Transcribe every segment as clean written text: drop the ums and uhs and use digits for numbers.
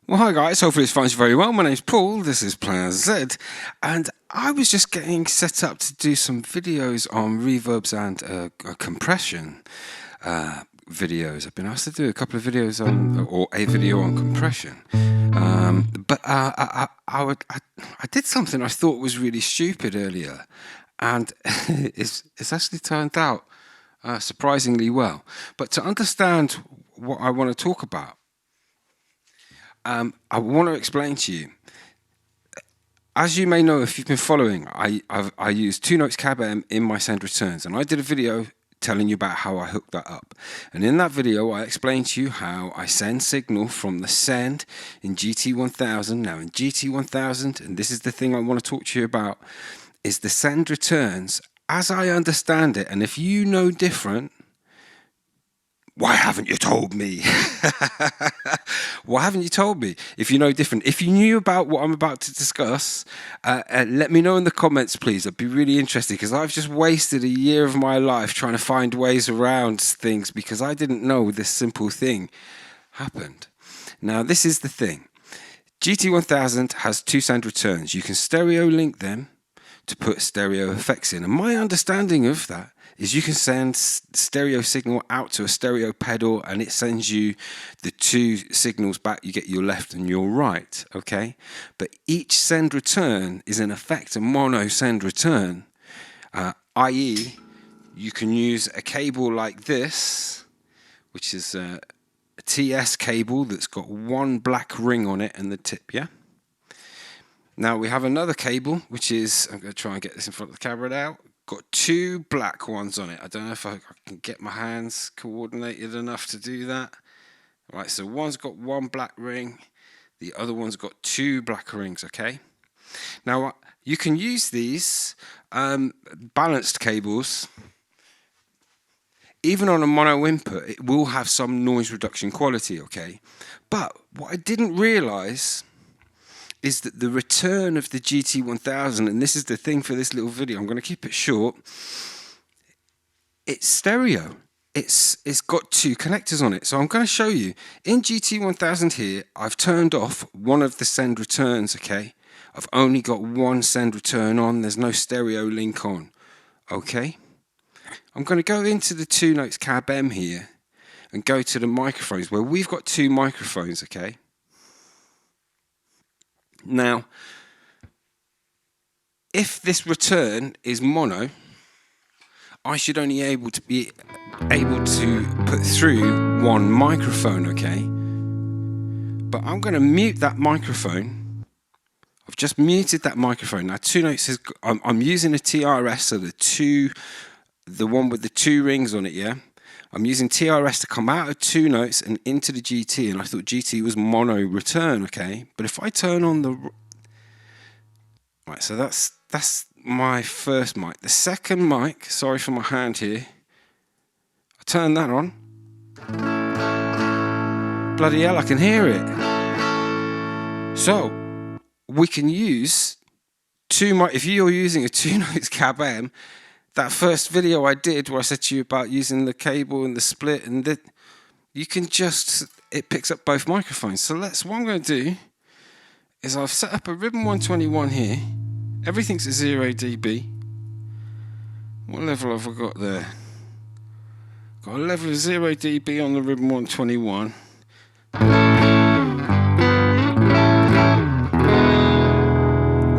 Well, hi guys, hopefully this finds you very well. My name's Paul, this is Plan Z, and I was just getting set up to do some videos on reverbs and compression videos. I've been asked to do a couple of videos on, or a video on compression, but I did something I thought was really stupid earlier, and it's actually turned out surprisingly well. But to understand what I want to talk about, I want to explain to you. As you may know, if you've been following, I use 2 notes cab M in my send returns, and I did a video telling you about how I hooked that up. And in that video, I explained to you how I send signal from the send in GT1000. Now in GT1000, and this is the thing I want to talk to you about, is the send returns as I understand it. And if you know different, why haven't you told me? Why haven't you told me? If you know different, if you knew about what I'm about to discuss, let me know in the comments, please. I'd be really interested, because I've just wasted a year of my life trying to find ways around things because I didn't know this simple thing happened. Now, this is the thing. GT1000 has 2 send returns. You can stereo link them to put stereo effects in. And my understanding of that is you can send stereo signal out to a stereo pedal and it sends you the 2 signals back. You get your left and your right, okay? But each send return is in effect a mono send return, i.e. you can use a cable like this, which is a TS cable that's got 1 black ring on it and the tip, yeah? Now we have another cable, which is, I'm going to try and get this in front of the camera now, got 2 black ones on it. I don't know if I can get my hands coordinated enough to do that. Right, so one's got 1 black ring, the other one's got 2 black rings, okay? Now, you can use these balanced cables. Even on a mono input, it will have some noise reduction quality, okay? But what I didn't realize is that the return of the GT1000, and this is the thing for this little video, I'm going to keep it short, it's stereo. It's got 2 connectors on it. So I'm going to show you. In GT1000 here, I've turned off one of the send returns, okay? I've only got 1 send return on. There's no stereo link on, okay? I'm going to go into the 2 notes cab M here and go to the microphones where we've got 2 microphones, okay? Now, if this return is mono, I should only be able to put through 1 microphone, okay? But I'm going to mute that microphone. I've just muted that microphone. Now, 2 notes is, I'm using a TRS, so the one with the 2 rings on it, yeah? I'm using TRS to come out of 2 notes and into the GT, and I thought GT was mono return, okay? But if I turn on the... Right, so that's my first mic. The second mic, sorry for my hand here, I turn that on. Bloody hell, I can hear it. So, we can use 2 mic... If you're using a 2 notes cab M, that first video I did where I said to you about using the cable and the split, and you can just, it picks up both microphones. So what I'm going to do is I've set up a Ribbon 121 here. Everything's at 0 dB. What level have I got there? Got a level of 0 dB on the Ribbon 121.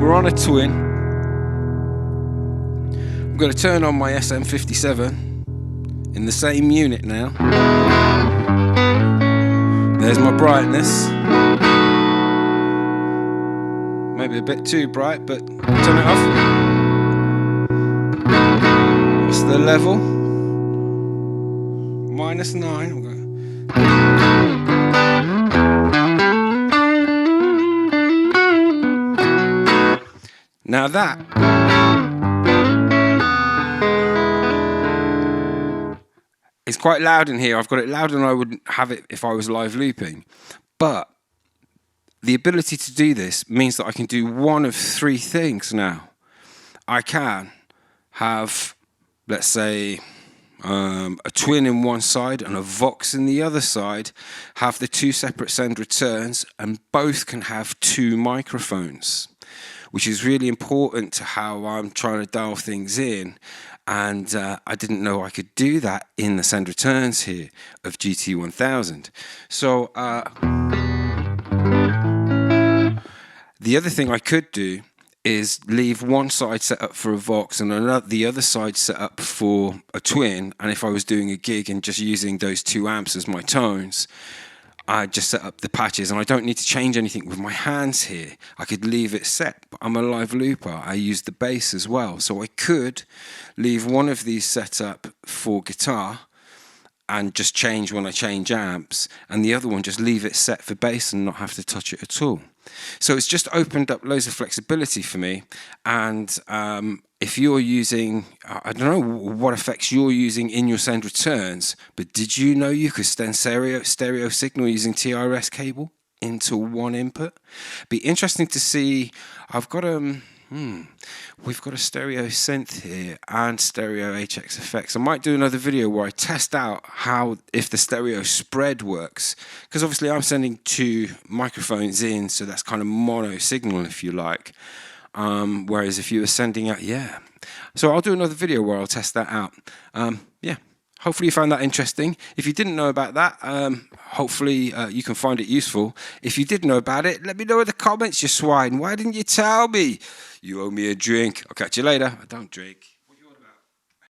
We're on a twin. I'm going to turn on my SM57 in the same unit now. There's my brightness. Maybe a bit too bright, but turn it off. What's the level? -9. Now that it's quite loud in here. I've got it louder than I would have it if I was live looping. But the ability to do this means that I can do one of 3 things now. I can have, let's say, a twin in one side and a Vox in the other side, have the two separate send returns, and both can have two microphones, which is really important to how I'm trying to dial things in. And I didn't know I could do that in the send returns here of GT1000. So the other thing I could do is leave one side set up for a Vox and the other side set up for a twin. And if I was doing a gig and just using those two amps as my tones, I just set up the patches, and I don't need to change anything with my hands here. I could leave it set, but I'm a live looper. I use the bass as well. So I could leave one of these set up for guitar and just change when I change amps, and the other one just leave it set for bass and not have to touch it at all. So it's just opened up loads of flexibility for me. And if you're using, I don't know what effects you're using in your send returns, but did you know you could send stereo signal using TRS cable into one input? Be interesting to see. I've got we've got a stereo synth here and stereo HX effects. I might do another video where I test out if the stereo spread works, because obviously I'm sending two microphones in, so that's kind of mono signal, if you like. Whereas if you were sending out, so I'll do another video where I'll test that out. Hopefully you found that interesting. If you didn't know about that, hopefully you can find it useful. If you did know about it, let me know in the comments, you swine. Why didn't you tell me? You owe me a drink. I'll catch you later. I don't drink.